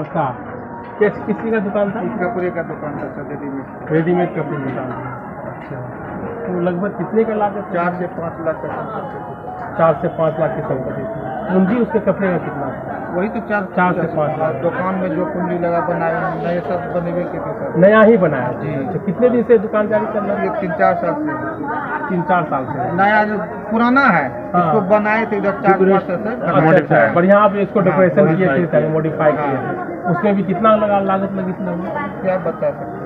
अच्छा, किसी का दुकान था? कपड़े का दुकान था सर, रेडीमेड कपड़े की दुकान था। अच्छा, तो लगभग कितने का लागत? 4 से 5 लाख का संपत्ति। 4 से 5 लाख की संपत्ति थी। पूंजी उसके कपड़े का कितना था? वही तो 4 से 5 लाख। दुकान में जो पूंजी लगा बनाया नए सब बने हुए के थे सर। नया ही बनाया जी। जी। अच्छा, कितने दिन से दुकान जारी चल रहा है? 3-4 साल से। 3-4 साल से। नया जो पुराना है हाँ। इसको बनाए थे इधर 4-5 साल से। अच्छा, बढ़िया आप इसको डेकोरेशन किए थे, हाँ, मॉडिफाई किए थे। उसमें भी कितना लागत लगी थी? क्या बता सकते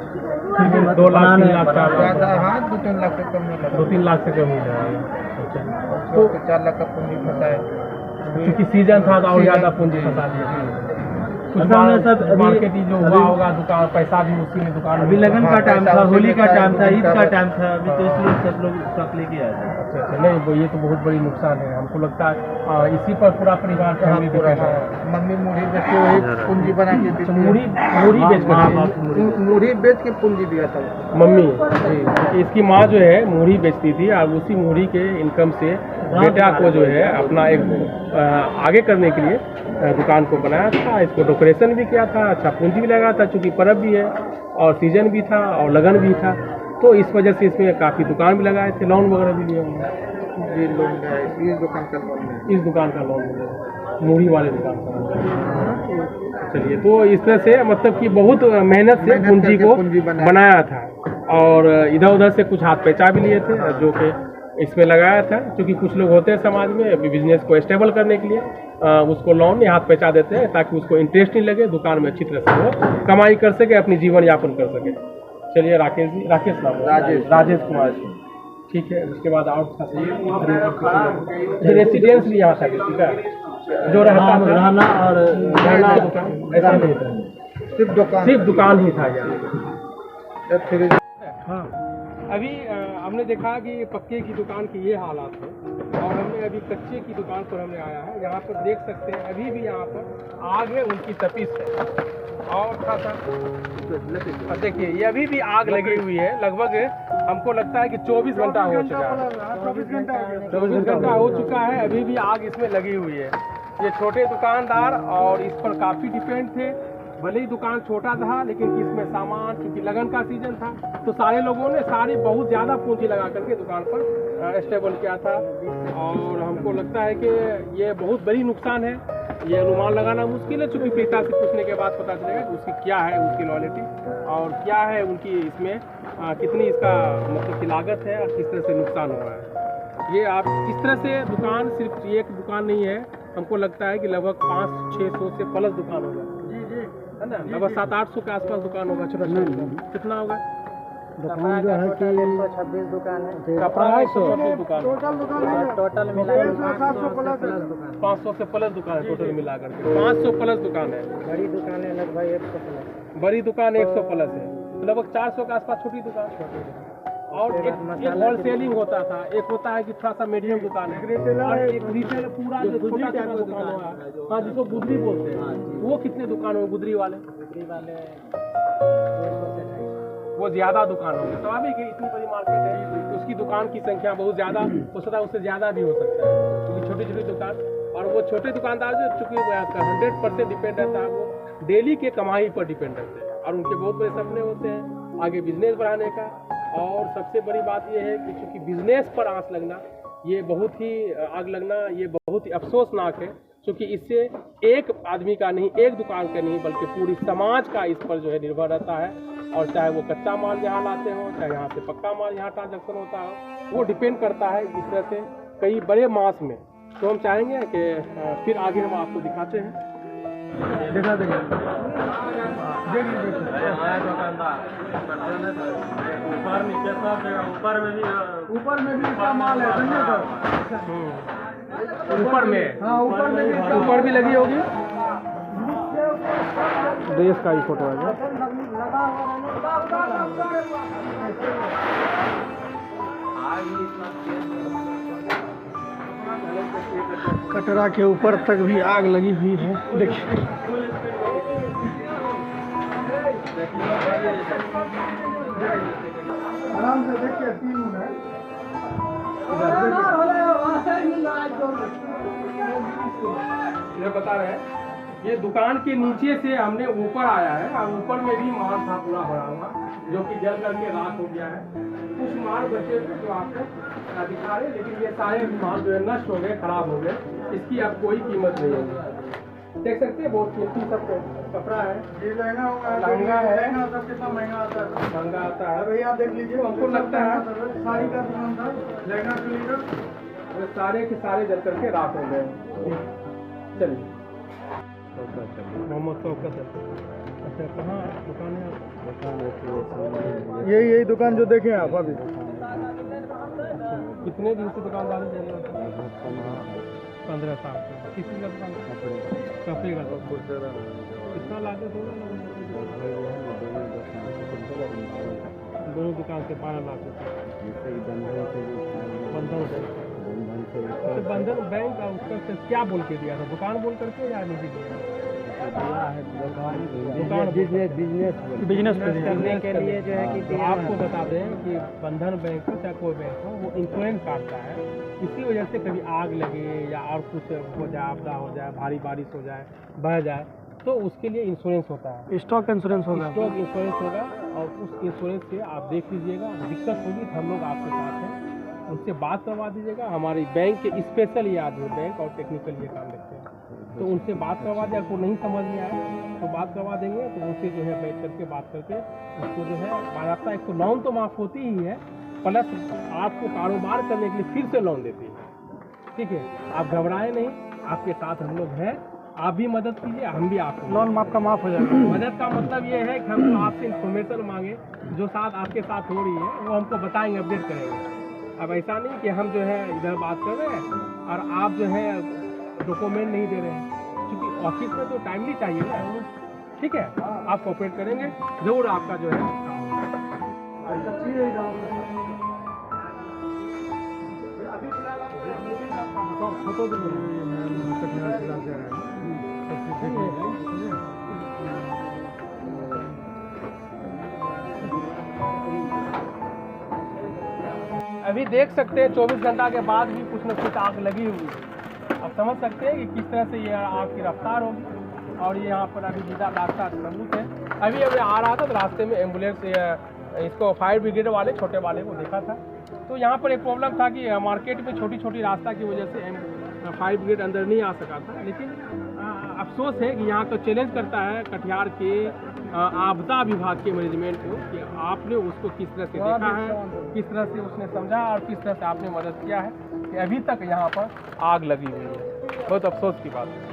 फिर भी 2 लाख 3 लाख का ज़्यादा, हाँ 2-3 लाख से कम नहीं लगा। 2-3 लाख से कम ही जाएगा। अच्छा, तो 4 लाख का पूंजी फंसा है। क्योंकि सीजन था तो और ज़्यादा पूंजी फंसा दिया। कुछ मार्केट जो हुआ होगा, दुकान पैसा भी उसी में दुकान। अभी लगन का टाइम था, होली का टाइम था, ईद का टाइम था, अभी तो इसलिए सब लोग स्टॉक लेके आए थे। अच्छा, नहीं वो ये तो बहुत बड़ी नुकसान है। हमको लगता है इसी पर पूरा परिवार फैमिली डिपेंड है। मम्मी मूढ़ी बेच के वही पूंजी बना के दी थी। मूढ़ी बेच के पूंजी दिया था मम्मी जी। इसकी माँ जो है मूढ़ी बेचती थी और उसी मूढ़ी के इनकम से बेटा को जो है अपना एक आगे करने के लिए दुकान को बनाया था। इसको डेकोरेशन भी किया था, अच्छा पूंजी भी लगा था, चूँकि पर्व भी है और सीजन भी था और लगन भी था, तो इस वजह से इसमें काफ़ी दुकान भी लगाए थे। लोन वगैरह भी लिए होंगे। ये लोन है, इस दुकान का लोन है। इस दुकान का लोन मिला, मूढ़ी वाले दुकान का। चलिए, तो इस तरह से मतलब कि बहुत मेहनत से पूंजी को बनाया था और इधर उधर से कुछ हाथ पैसा भी लिए थे जो कि इसमें लगाया था। क्योंकि कुछ लोग होते हैं समाज में बिजनेस को स्टेबल करने के लिए उसको लोन या हाथ पैसा देते हैं ताकि उसको इंटरेस्ट नहीं लगे, दुकान में अच्छी तरह से वो कमाई कर सके, अपनी जीवन यापन कर सके। चलिए राकेश जी, राजेश कुमार जी, ठीक है। उसके बाद और रेसिडेंस भी यहाँ था किसी का जो रहना और ऐसा नहीं था, सिर्फ दुकान ही था यहाँ। हाँ, अभी हमने देखा कि पक्के की दुकान की ये हालात है और हमने अभी कच्चे की दुकान पर हमने आया है। यहाँ पर देख सकते हैं अभी भी यहाँ पर आग है, उनकी तपिश है और था देखिए ये अभी भी आग लगी हुई है। लगभग हमको लगता है कि 24 घंटा हो चुका है, 24 घंटा हो चुका है, अभी भी आग इसमें लगी हुई है। ये छोटे दुकानदार और इस पर काफ़ी डिपेंड थे। भले ही दुकान छोटा था लेकिन इसमें सामान, क्योंकि लगन का सीजन था तो सारे लोगों ने बहुत ज़्यादा पूंजी लगा करके दुकान पर स्टेबल किया था। और हमको लगता है कि ये बहुत बड़ी नुकसान है। ये अनुमान लगाना मुश्किल है, चूँकि पिता से पूछने के बाद पता चलेगा कि उसकी क्या है, उसकी लॉयल्टी और क्या है उनकी इसमें कितनी इसका मतलब की लागत है और किस तरह से नुकसान हुआ है। ये आप इस तरह से दुकान सिर्फ एक दुकान नहीं है, हमको लगता है कि लगभग 500-600 से प्लस दुकान होगा, है ना? लगभग 700-800 के आसपास दुकान होगा। छोटा कितना होगा? दुकान जो है कि 126 दुकान है, कपड़ा है 126 दुकान, टोटल मिला 500 से प्लस दुकान है। टोटल मिलाकर 500 प्लस दुकान है। बड़ी दुकान है लगभग 100 प्लस, बड़ी दुकान 100 प्लस है, तो लगभग 400 के आसपास छोटी दुकान। और एक होलसेलिंग होता था, एक होता है कि थोड़ा सा मीडियम दुकान है और एक रिटेल पूरा जो छोटा छोटा दुकान हुआ, हाँ जिसको गुदरी बोलते हैं, वो कितने दुकान हो गुदरी वाले? वो ज़्यादा दुकान होंगे, स्वाभाविक है, इतनी बड़ी मार्केट है तो उसकी दुकान की संख्या बहुत ज़्यादा हो सकता है, उससे ज़्यादा भी हो सकता है, क्योंकि छोटी छोटी दुकान। और वो छोटे दुकानदार जो चूँकि 100% डिपेंड रहता है, वो डेली के कमाई पर डिपेंड रहते हैं और उनके बहुत बड़े सपने होते हैं आगे बिजनेस बढ़ाने का। और सबसे बड़ी बात यह है कि चूँकि बिजनेस पर आंच लगना, ये बहुत ही आग लगना, ये बहुत ही अफसोसनाक है, क्योंकि इससे एक आदमी का नहीं, एक दुकान का नहीं, बल्कि पूरी समाज का इस पर जो है निर्भर रहता है। और चाहे वो कच्चा माल यहाँ लाते हो, चाहे यहाँ से पक्का माल यहाँ ट्रांजैक्शन होता हो, वो डिपेंड करता है इस तरह से कई बड़े मास में। तो हम चाहेंगे कि फिर आगे हम आपको दिखाते हैं, दिखा देंगे। ऊपर में भी इसका माल है, ऊपर में, हाँ ऊपर भी लगी होगी। ड्रेस का ही फोटो है कटरा के ऊपर तक भी आग लगी हुई है। देखिए आराम से देखिए, 3 है ये बता रहे हैं ये दुकान के नीचे से हमने ऊपर आया है और ऊपर में भी माल था पूरा भरा हुआ, जो कि जल करके राख हो गया है। कुछ माल बचे थे जो आपको दिखा रहे, लेकिन ये सारे माल जो है नष्ट हो गए, खराब हो गए। इसकी अब कोई कीमत नहीं होगी। देख सकते हैं बहुत कीमती सब कपड़ा है। ये लहंगा होगा, लहंगा है, लहंगा सब कितना महंगा आता है, महंगा आता है। भैया देख लीजिए, हमको लगता है साड़ी का दुकान था, लहंगा के लिए वो सारे के सारे जल करके राख हो गए। चलिए मोहम्मद शौकत है। अच्छा, कहाँ दुकान है? यही दुकान जो देखे आप अभी। कितने दिन से दुकानदारी कर रहे हैं? 15 साल से। किसी का दुकान? कपड़े का। कितना लागत होगा? दोनों दुकान से 12 लाख रुपये। बंधन बंधन बैंक का उसका क्या बोल के दिया था? दुकान बोल करके या निजी दिया? दुकान बिजनेस करने के लिए जो है कि आपको बता दें कि बंधन बैंक हो चाहे कोई बैंक हो, वो इंश्योरेंस काटता है। इसी वजह से कभी आग लगे या और कुछ हो जाए, आपदा हो जाए, भारी बारिश हो जाए, बह जाए, तो उसके लिए इंश्योरेंस होता है। स्टॉक इंश्योरेंस होगा। स्टॉक इंश्योरेंस होगा और उस इंश्योरेंस से आप देख लीजिएगा। दिक्कत होगी तो हम लोग आपके साथ हैं, उनसे बात करवा दीजिएगा। हमारे बैंक के स्पेशल ये आदमी बैंक और टेक्निकल ये काम देखते हैं, तो उनसे बात करवा दें। आपको नहीं समझ में आए तो बात करवा देंगे, तो उनसे जो है बैठ करके बात करके उसको जो है बाकायदा एक तो लोन तो माफ़ होती ही है, प्लस आपको कारोबार करने के लिए फिर से लोन देती है। ठीक है, आप घबराएं नहीं, आपके साथ हम लोग हैं। आप भी मदद कीजिए, हम भी आपको लोन आपका माफ हो जाएगा। मदद का मतलब ये है कि हम तो आपसे इन्फॉर्मेशन मांगे जो साथ आपके साथ हो रही है, वो हमको बताएंगे, अपडेट करेंगे। अब ऐसा नहीं कि हम जो है इधर बात कर रहे हैं और आप जो है डॉक्यूमेंट नहीं दे रहे हैं, क्योंकि ऑफिस में तो टाइमली चाहिए ना। ठीक है, आप कोऑपरेट करेंगे जरूर, आपका जो है फोटो अभी देख सकते हैं 24 घंटा के बाद भी कुछ न कुछ आग लगी हुई है। आप समझ सकते हैं कि किस तरह से ये आग की रफ्तार होगी। और ये यहाँ पर अभी जिंदा रास्ता सबूत है। अभी आ रहा था तो रास्ते में एम्बुलेंस इसको फायर ब्रिगेड वाले छोटे वाले को देखा था। तो यहाँ पर एक प्रॉब्लम था कि मार्केट में छोटी छोटी रास्ता की वजह से फायर ब्रिगेड अंदर नहीं आ सका था। लेकिन अफसोस है कि यहाँ का चैलेंज करता है कटिहार के आपदा विभाग के मैनेजमेंट को कि आपने उसको किस तरह से देखा है, किस तरह से उसने समझा और किस तरह से आपने मदद किया है कि अभी तक यहाँ पर आग लगी हुई है। बहुत अफसोस की बात है।